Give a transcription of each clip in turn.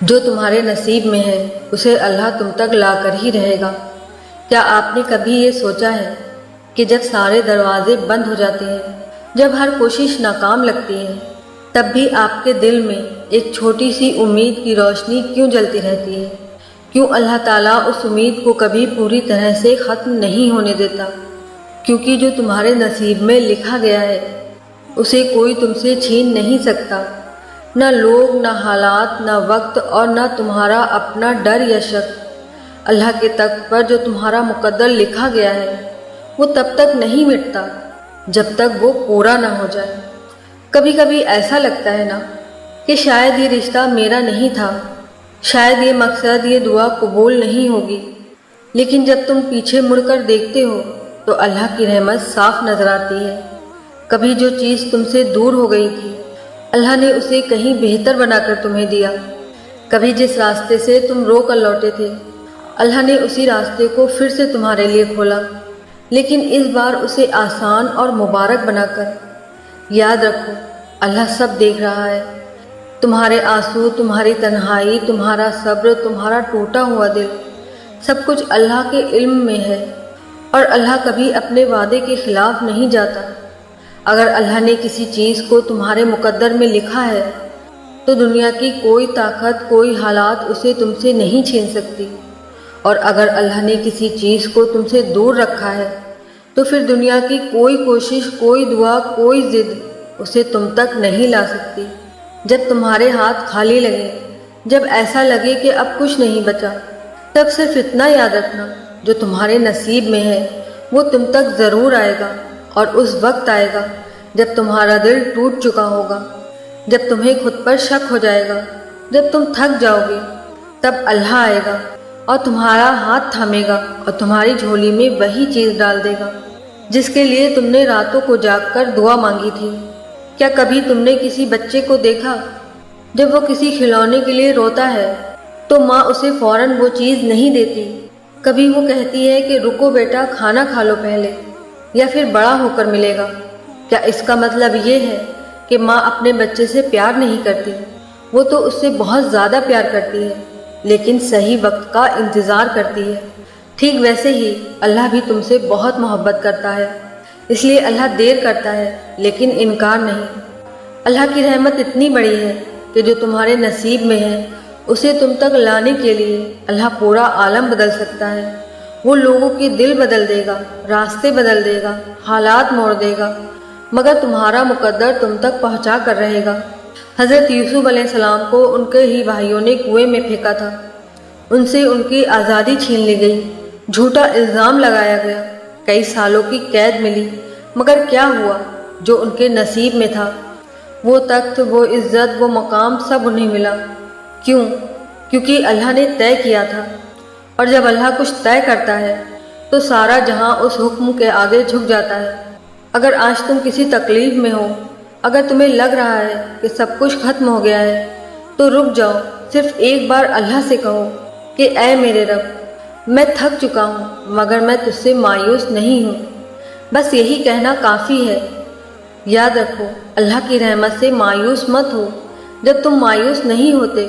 جو تمہارے نصیب میں ہے اسے اللہ تم تک لا کر ہی رہے گا۔ کیا آپ نے کبھی یہ سوچا ہے کہ جب سارے دروازے بند ہو جاتے ہیں، جب ہر کوشش ناکام لگتی ہے، تب بھی آپ کے دل میں ایک چھوٹی سی امید کی روشنی کیوں جلتی رہتی ہے؟ کیوں اللہ تعالیٰ اس امید کو کبھی پوری طرح سے ختم نہیں ہونے دیتا؟ کیونکہ جو تمہارے نصیب میں لکھا گیا ہے اسے کوئی تم سے چھین نہیں سکتا، نہ لوگ، نہ حالات، نہ وقت، اور نہ تمہارا اپنا ڈر یا شک۔ اللہ کے تخت پر جو تمہارا مقدر لکھا گیا ہے وہ تب تک نہیں مٹتا جب تک وہ پورا نہ ہو جائے۔ کبھی کبھی ایسا لگتا ہے نا کہ شاید یہ رشتہ میرا نہیں تھا، شاید یہ مقصد، یہ دعا قبول نہیں ہوگی، لیکن جب تم پیچھے مڑ کر دیکھتے ہو تو اللہ کی رحمت صاف نظر آتی ہے۔ کبھی جو چیز تم سے دور ہو گئی تھی اللہ نے اسے کہیں بہتر بنا کر تمہیں دیا۔ کبھی جس راستے سے تم رو کر لوٹے تھے اللہ نے اسی راستے کو پھر سے تمہارے لیے کھولا، لیکن اس بار اسے آسان اور مبارک بنا کر۔ یاد رکھو اللہ سب دیکھ رہا ہے، تمہارے آنسو، تمہاری تنہائی، تمہارا صبر، تمہارا ٹوٹا ہوا دل، سب کچھ اللہ کے علم میں ہے، اور اللہ کبھی اپنے وعدے کے خلاف نہیں جاتا۔ اگر اللہ نے کسی چیز کو تمہارے مقدر میں لکھا ہے تو دنیا کی کوئی طاقت، کوئی حالات اسے تم سے نہیں چھین سکتی، اور اگر اللہ نے کسی چیز کو تم سے دور رکھا ہے تو پھر دنیا کی کوئی کوشش، کوئی دعا، کوئی ضد اسے تم تک نہیں لا سکتی۔ جب تمہارے ہاتھ خالی لگے، جب ایسا لگے کہ اب کچھ نہیں بچا، تب صرف اتنا یاد رکھنا جو تمہارے نصیب میں ہے وہ تم تک ضرور آئے گا، اور اس وقت آئے گا جب تمہارا دل ٹوٹ چکا ہوگا، جب تمہیں خود پر شک ہو جائے گا، جب تم تھک جاؤ گے، تب اللہ آئے گا اور تمہارا ہاتھ تھامے گا اور تمہاری جھولی میں وہی چیز ڈال دے گا جس کے لیے تم نے راتوں کو جاگ کر دعا مانگی تھی۔ کیا کبھی تم نے کسی بچے کو دیکھا جب وہ کسی کھلونے کے لیے روتا ہے تو ماں اسے فوراً وہ چیز نہیں دیتی؟ کبھی وہ کہتی ہے کہ رکو بیٹا، کھانا کھا لو پہلے، یا پھر بڑا ہو کر ملے گا۔ کیا اس کا مطلب یہ ہے کہ ماں اپنے بچے سے پیار نہیں کرتی؟ وہ تو اس سے بہت زیادہ پیار کرتی ہے، لیکن صحیح وقت کا انتظار کرتی ہے۔ ٹھیک ویسے ہی اللہ بھی تم سے بہت محبت کرتا ہے، اس لیے اللہ دیر کرتا ہے لیکن انکار نہیں۔ اللہ کی رحمت اتنی بڑی ہے کہ جو تمہارے نصیب میں ہے اسے تم تک لانے کے لیے اللہ پورا عالم بدل سکتا ہے۔ وہ لوگوں کے دل بدل دے گا، راستے بدل دے گا، حالات موڑ دے گا، مگر تمہارا مقدر تم تک پہنچا کر رہے گا۔ حضرت یوسف علیہ السلام کو ان کے ہی بھائیوں نے کنویں میں پھینکا تھا، ان سے ان کی آزادی چھین لی گئی، جھوٹا الزام لگایا گیا، کئی سالوں کی قید ملی، مگر کیا ہوا؟ جو ان کے نصیب میں تھا، وہ تخت، وہ عزت، وہ مقام، سب انہیں ملا۔ کیوں؟ کیونکہ اللہ نے طے کیا تھا، اور جب اللہ کچھ طے کرتا ہے تو سارا جہاں اس حکم کے آگے جھک جاتا ہے۔ اگر آج تم کسی تکلیف میں ہو، اگر تمہیں لگ رہا ہے کہ سب کچھ ختم ہو گیا ہے، تو رک جاؤ، صرف ایک بار اللہ سے کہو کہ اے میرے رب، میں تھک چکا ہوں مگر میں تجھ سے مایوس نہیں ہوں۔ بس یہی کہنا کافی ہے۔ یاد رکھو اللہ کی رحمت سے مایوس مت ہو۔ جب تم مایوس نہیں ہوتے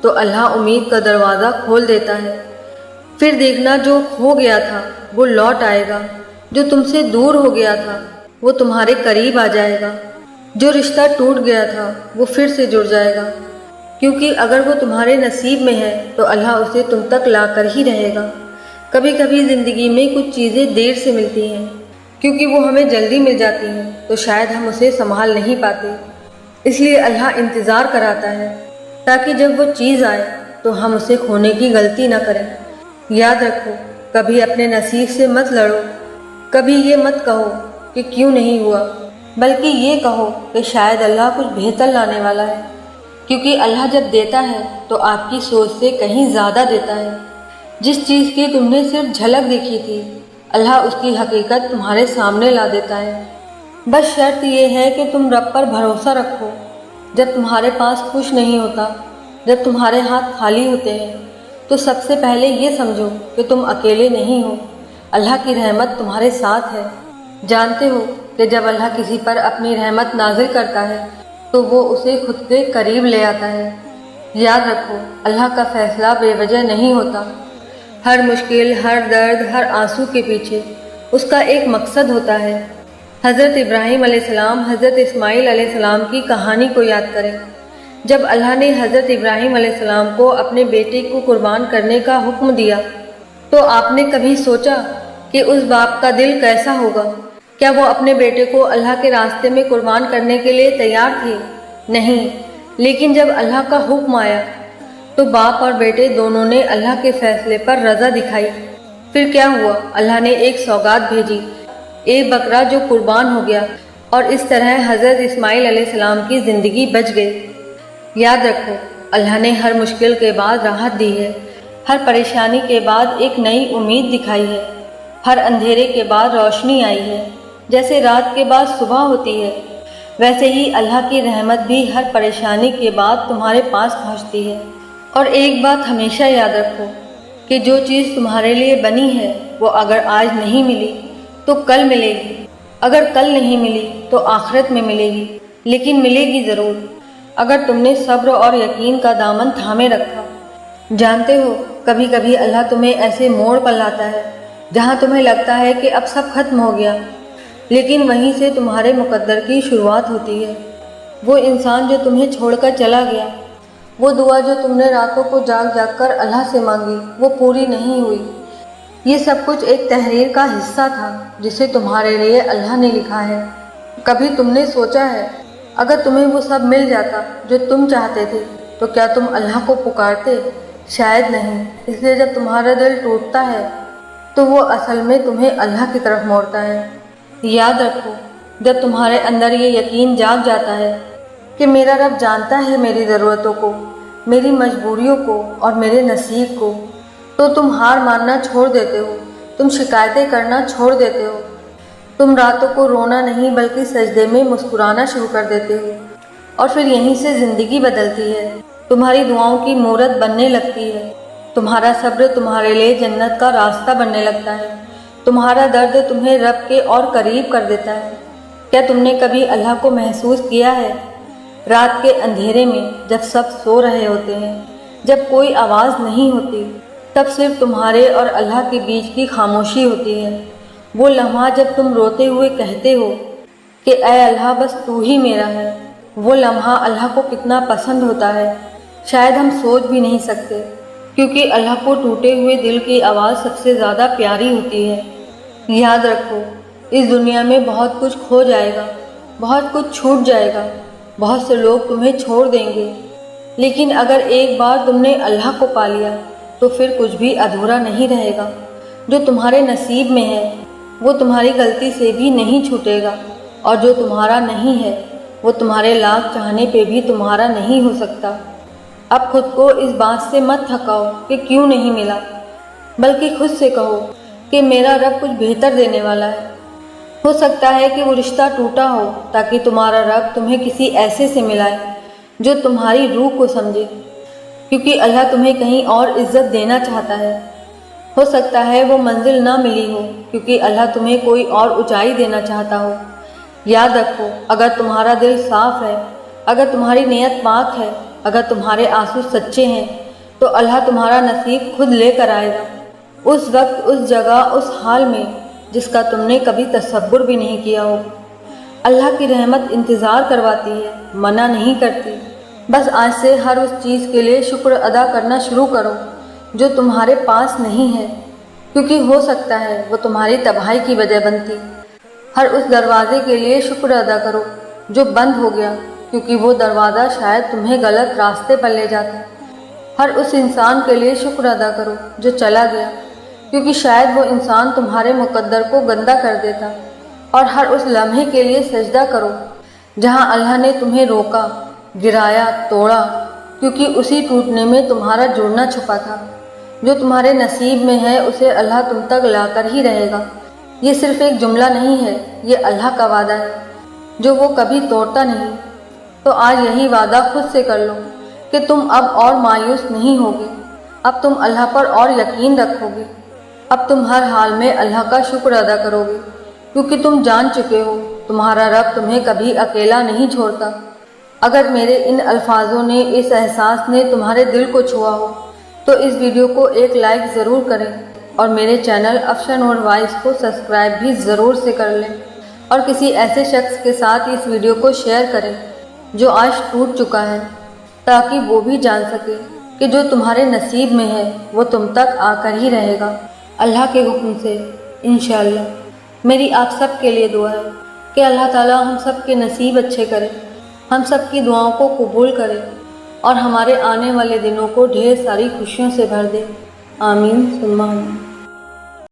تو اللہ امید کا دروازہ کھول دیتا ہے۔ پھر دیکھنا جو کھو گیا تھا وہ لوٹ آئے گا، جو تم سے دور ہو گیا تھا وہ تمہارے قریب آ جائے گا، جو رشتہ ٹوٹ گیا تھا وہ پھر سے جڑ جائے گا، کیونکہ اگر وہ تمہارے نصیب میں ہے تو اللہ اسے تم تک لا کر ہی رہے گا۔ کبھی کبھی زندگی میں کچھ چیزیں دیر سے ملتی ہیں، کیونکہ وہ ہمیں جلدی مل جاتی ہیں تو شاید ہم اسے سنبھال نہیں پاتے، اس لیے اللہ انتظار کراتا ہے تاکہ جب وہ چیز آئے تو ہم اسے کھونے کی غلطی نہ کریں۔ یاد رکھو کبھی اپنے نصیب سے مت لڑو، کبھی یہ مت کہو کہ کیوں نہیں ہوا، بلکہ یہ کہو کہ شاید اللہ کچھ بہتر لانے والا ہے، کیونکہ اللہ جب دیتا ہے تو آپ کی سوچ سے کہیں زیادہ دیتا ہے۔ جس چیز کی تم نے صرف جھلک دیکھی تھی اللہ اس کی حقیقت تمہارے سامنے لا دیتا ہے۔ بس شرط یہ ہے کہ تم رب پر بھروسہ رکھو۔ جب تمہارے پاس کچھ نہیں ہوتا، جب تمہارے ہاتھ خالی ہوتے ہیں، تو سب سے پہلے یہ سمجھو کہ تم اکیلے نہیں ہو، اللہ کی رحمت تمہارے ساتھ ہے۔ جانتے ہو کہ جب اللہ کسی پر اپنی رحمت نازل کرتا ہے تو وہ اسے خود کے قریب لے آتا ہے۔ یاد رکھو اللہ کا فیصلہ بے وجہ نہیں ہوتا۔ ہر مشکل، ہر درد، ہر آنسو کے پیچھے اس کا ایک مقصد ہوتا ہے۔ حضرت ابراہیم علیہ السلام، حضرت اسماعیل علیہ السلام کی کہانی کو یاد کریں۔ جب اللہ نے حضرت ابراہیم علیہ السلام کو اپنے بیٹے کو قربان کرنے کا حکم دیا تو آپ نے کبھی سوچا کہ اس باپ کا دل کیسا ہوگا؟ کیا وہ اپنے بیٹے کو اللہ کے راستے میں قربان کرنے کے لیے تیار تھے؟ نہیں، لیکن جب اللہ کا حکم آیا تو باپ اور بیٹے دونوں نے اللہ کے فیصلے پر رضا دکھائی۔ پھر کیا ہوا؟ اللہ نے ایک سوگات بھیجی، ایک بکرا جو قربان ہو گیا، اور اس طرح حضرت اسماعیل علیہ السلام کی زندگی بچ گئی۔ یاد رکھو اللہ نے ہر مشکل کے بعد راحت دی ہے، ہر پریشانی کے بعد ایک نئی امید دکھائی ہے، ہر اندھیرے کے بعد روشنی آئی ہے۔ جیسے رات کے بعد صبح ہوتی ہے، ویسے ہی اللہ کی رحمت بھی ہر پریشانی کے بعد تمہارے پاس پہنچتی ہے۔ اور ایک بات ہمیشہ یاد رکھو کہ جو چیز تمہارے لیے بنی ہے وہ اگر آج نہیں ملی تو کل ملے گی، اگر کل نہیں ملی تو آخرت میں ملے گی، لیکن ملے گی ضرور اگر تم نے صبر اور یقین کا دامن تھامے رکھا۔ جانتے ہو کبھی کبھی اللہ تمہیں ایسے موڑ پر لاتا ہے جہاں تمہیں لگتا ہے کہ اب سب ختم ہو گیا، لیکن وہیں سے تمہارے مقدر کی شروعات ہوتی ہے۔ وہ انسان جو تمہیں چھوڑ کر چلا گیا، وہ دعا جو تم نے راتوں کو جاگ جاگ کر اللہ سے مانگی، وہ پوری نہیں ہوئی۔ یہ سب کچھ ایک تحریر کا حصہ تھا جسے تمہارے لیے اللہ نے لکھا ہے۔ کبھی تم نے سوچا ہے اگر تمہیں وہ سب مل جاتا جو تم چاہتے تھے تو کیا تم اللہ کو پکارتے؟ شاید نہیں۔ اس لیے جب تمہارا دل ٹوٹتا ہے تو وہ اصل میں تمہیں اللہ کی طرف موڑتا ہے۔ یاد رکھو جب تمہارے اندر یہ یقین جاگ جاتا ہے کہ میرا رب جانتا ہے میری ضرورتوں کو، میری مجبوریوں کو اور میرے نصیب کو، تو تم ہار ماننا چھوڑ دیتے ہو، تم شکایتیں کرنا چھوڑ دیتے ہو، تم راتوں کو رونا نہیں بلکہ سجدے میں مسکرانا شروع کر دیتے ہو، اور پھر یہیں سے زندگی بدلتی ہے، تمہاری دعاؤں کی مورت بننے لگتی ہے، تمہارا صبر تمہارے لیے جنت کا راستہ بننے لگتا ہے، تمہارا درد تمہیں رب کے اور قریب کر دیتا ہے۔ کیا تم نے کبھی اللہ کو محسوس کیا ہے؟ رات کے اندھیرے میں جب سب سو رہے ہوتے ہیں، جب کوئی آواز نہیں ہوتی، تب صرف تمہارے اور اللہ کے بیچ کی خاموشی ہوتی ہے۔ وہ لمحہ جب تم روتے ہوئے کہتے ہو کہ اے اللہ بس تو ہی میرا ہے، وہ لمحہ اللہ کو کتنا پسند ہوتا ہے شاید ہم سوچ بھی نہیں سکتے، کیونکہ اللہ کو ٹوٹے ہوئے دل کی آواز سب سے زیادہ پیاری ہوتی ہے۔ یاد رکھو اس دنیا میں بہت کچھ کھو جائے گا، بہت کچھ چھوٹ جائے گا، بہت سے لوگ تمہیں چھوڑ دیں گے، لیکن اگر ایک بار تم نے اللہ کو پا لیا تو پھر کچھ بھی ادھورا نہیں رہے گا۔ جو تمہارے نصیب میں ہے وہ تمہاری غلطی سے بھی نہیں چھوٹے گا، اور جو تمہارا نہیں ہے وہ تمہارے لاکھ چاہنے پہ بھی تمہارا نہیں ہو سکتا۔ اب خود کو اس بات سے مت تھکاؤ کہ کیوں نہیں ملا، بلکہ خود سے کہو کہ میرا رب کچھ بہتر دینے والا ہے۔ ہو سکتا ہے کہ وہ رشتہ ٹوٹا ہو تاکہ تمہارا رب تمہیں کسی ایسے سے ملائے جو تمہاری روح کو سمجھے، کیونکہ اللہ تمہیں کہیں اور عزت دینا چاہتا ہے۔ ہو سکتا ہے وہ منزل نہ ملی ہو کیونکہ اللہ تمہیں کوئی اور اونچائی دینا چاہتا ہو۔ یاد رکھو اگر تمہارا دل صاف ہے، اگر تمہاری نیت پاک ہے، اگر تمہارے آنسو سچے ہیں تو اللہ تمہارا نصیب خود لے کر آئے گا، اس وقت، اس جگہ، اس حال میں جس کا تم نے کبھی تصور بھی نہیں کیا ہو۔ اللہ کی رحمت انتظار کرواتی ہے، منع نہیں کرتی۔ بس آج سے ہر اس چیز کے لیے شکر ادا کرنا شروع کرو جو تمہارے پاس نہیں ہے، کیونکہ ہو سکتا ہے وہ تمہاری تباہی کی وجہ بنتی۔ ہر اس دروازے کے لیے شکر ادا کرو جو بند ہو گیا، کیونکہ وہ دروازہ شاید تمہیں غلط راستے پر لے جاتا۔ ہر اس انسان کے لیے شکر ادا کرو جو چلا گیا، کیونکہ شاید وہ انسان تمہارے مقدر کو گندا کر دیتا۔ اور ہر اس لمحے کے لیے سجدہ کرو جہاں اللہ نے تمہیں روکا، گرایا، توڑا، کیونکہ اسی ٹوٹنے میں تمہارا جڑنا چھپا تھا۔ جو تمہارے نصیب میں ہے اسے اللہ تم تک لا کر ہی رہے گا۔ یہ صرف ایک جملہ نہیں ہے، یہ اللہ کا وعدہ ہے جو وہ کبھی توڑتا نہیں۔ تو آج یہی وعدہ خود سے کر لو کہ تم اب اور مایوس نہیں ہوگے، اب تم اللہ پر اور یقین رکھو گے، اب تم ہر حال میں اللہ کا شکر ادا کرو گے، کیونکہ تم جان چکے ہو تمہارا رب تمہیں کبھی اکیلا نہیں چھوڑتا۔ اگر میرے ان الفاظوں نے، اس احساس نے تمہارے دل کو چھوا ہو تو اس ویڈیو کو ایک لائک ضرور کریں اور میرے چینل افشاں نور وائس کو سبسکرائب بھی ضرور سے کر لیں، اور کسی ایسے شخص کے ساتھ اس ویڈیو کو شیئر کریں جو آج ٹوٹ چکا ہے، تاکہ وہ بھی جان سکے کہ جو تمہارے نصیب میں ہے وہ تم تک آ کر ہی رہے گا، اللہ کے حکم سے انشاءاللہ۔ میری آپ سب کے لیے دعا ہے کہ اللہ تعالیٰ ہم سب کے نصیب اچھے کرے، ہم سب کی دعاؤں کو قبول کرے اور ہمارے آنے والے دنوں کو ڈھیر ساری خوشیوں سے بھر دے، آمین ثم آمین۔